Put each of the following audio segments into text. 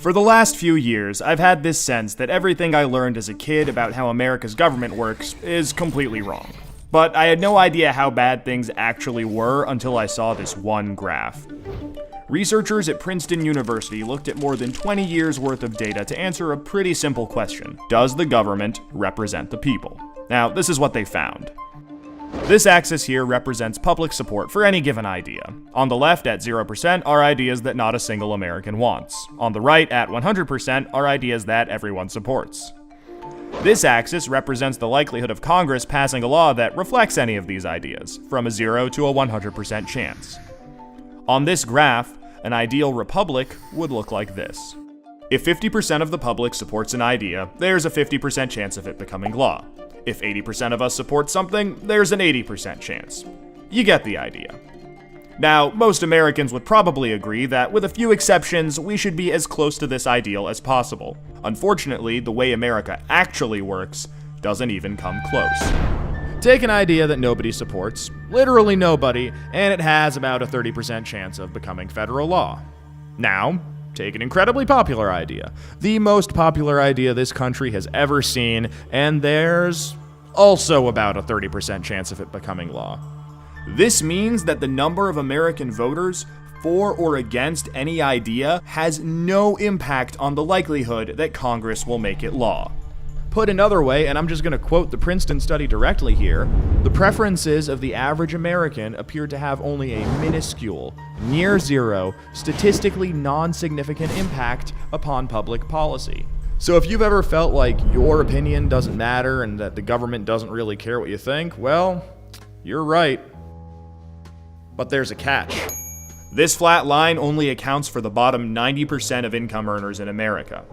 For the last few years, I've had this sense that everything I learned as a kid about how America's government works is completely wrong. But I had no idea how bad things actually were until I saw this one graph. Researchers at Princeton University looked at more than 20 years worth of data to answer a pretty simple question. Does the government represent the people? Now, this is what they found. This axis here represents public support for any given idea. On the left, at 0%, are ideas that not a single American wants. On the right, at 100%, are ideas that everyone supports. This axis represents the likelihood of Congress passing a law that reflects any of these ideas, from a 0 to a 100% chance. On this graph, an ideal republic would look like this. If 50% of the public supports an idea, there's a 50% chance of it becoming law. If 80% of us support something, there's an 80% chance. You get the idea. Now, most Americans would probably agree that, with a few exceptions, we should be as close to this ideal as possible. Unfortunately, the way America actually works doesn't even come close. Take an idea that nobody supports, literally nobody, and it has about a 30% chance of becoming federal law. Now, take an incredibly popular idea, the most popular idea this country has ever seen, and there's also about a 30% chance of it becoming law. This means that the number of American voters for or against any idea has no impact on the likelihood that Congress will make it law. Put another way, and I'm just going to quote the Princeton study directly here, the preferences of the average American appear to have only a minuscule, near zero, statistically non-significant impact upon public policy. So if you've ever felt like your opinion doesn't matter and that the government doesn't really care what you think, well, you're right. But there's a catch. This flat line only accounts for the bottom 90% of income earners in America.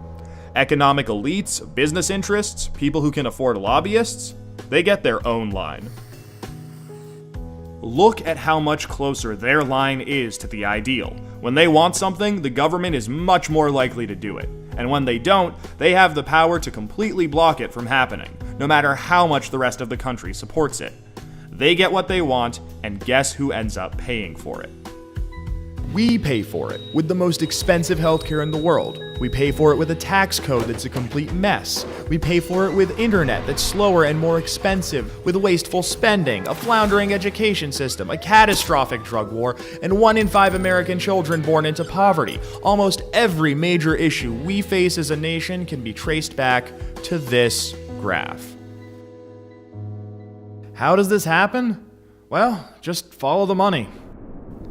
Economic elites, business interests, people who can afford lobbyists, they get their own line. Look at how much closer their line is to the ideal. When they want something, the government is much more likely to do it. And when they don't, they have the power to completely block it from happening, no matter how much the rest of the country supports it. They get what they want, and guess who ends up paying for it? We pay for it with the most expensive healthcare in the world. We pay for it with a tax code that's a complete mess. We pay for it with internet that's slower and more expensive, with wasteful spending, a floundering education system, a catastrophic drug war, and 1 in 5 American children born into poverty. Almost every major issue we face as a nation can be traced back to this graph. How does this happen? Well, just follow the money.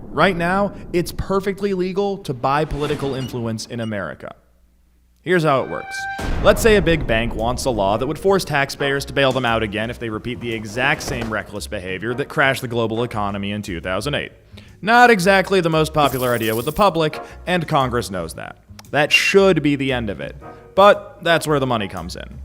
Right now, it's perfectly legal to buy political influence in America. Here's how it works. Let's say a big bank wants a law that would force taxpayers to bail them out again if they repeat the exact same reckless behavior that crashed the global economy in 2008. Not exactly the most popular idea with the public, and Congress knows that. That should be the end of it. But that's where the money comes in.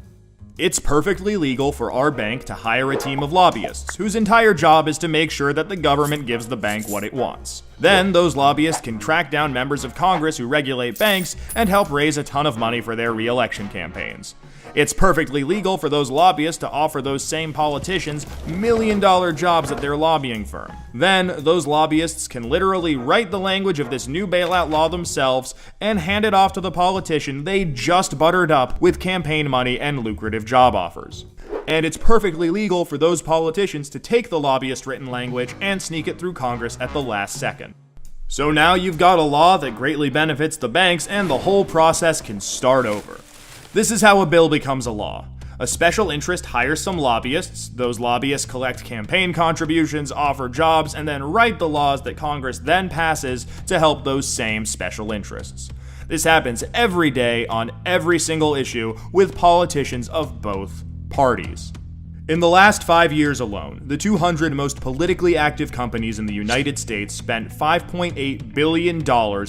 It's perfectly legal for our bank to hire a team of lobbyists whose entire job is to make sure that the government gives the bank what it wants. Then, those lobbyists can track down members of Congress who regulate banks and help raise a ton of money for their re-election campaigns. It's perfectly legal for those lobbyists to offer those same politicians million-dollar jobs at their lobbying firm. Then, those lobbyists can literally write the language of this new bailout law themselves and hand it off to the politician they just buttered up with campaign money and lucrative job offers. And it's perfectly legal for those politicians to take the lobbyist-written language and sneak it through Congress at the last second. So now you've got a law that greatly benefits the banks, and the whole process can start over. This is how a bill becomes a law. A special interest hires some lobbyists, those lobbyists collect campaign contributions, offer jobs, and then write the laws that Congress then passes to help those same special interests. This happens every day on every single issue with politicians of both parties. In the last 5 years alone, the 200 most politically active companies in the United States spent $5.8 billion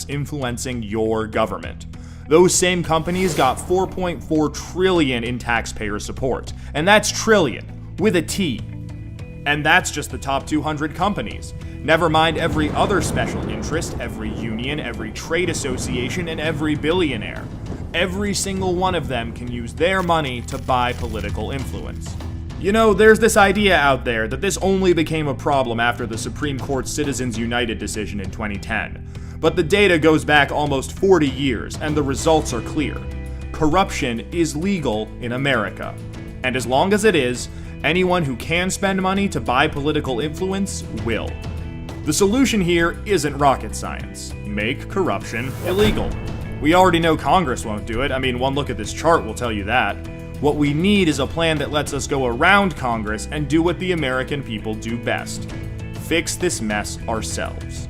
influencing your government. Those same companies got $4.4 trillion in taxpayer support. And that's trillion, with a T. And that's just the top 200 companies. Never mind every other special interest, every union, every trade association, and every billionaire. Every single one of them can use their money to buy political influence. You know, there's this idea out there that this only became a problem after the Supreme Court's Citizens United decision in 2010. But the data goes back almost 40 years, and the results are clear. Corruption is legal in America. And as long as it is, anyone who can spend money to buy political influence will. The solution here isn't rocket science. Make corruption illegal. We already know Congress won't do it. I mean, one look at this chart will tell you that. What we need is a plan that lets us go around Congress and do what the American people do best. Fix this mess ourselves.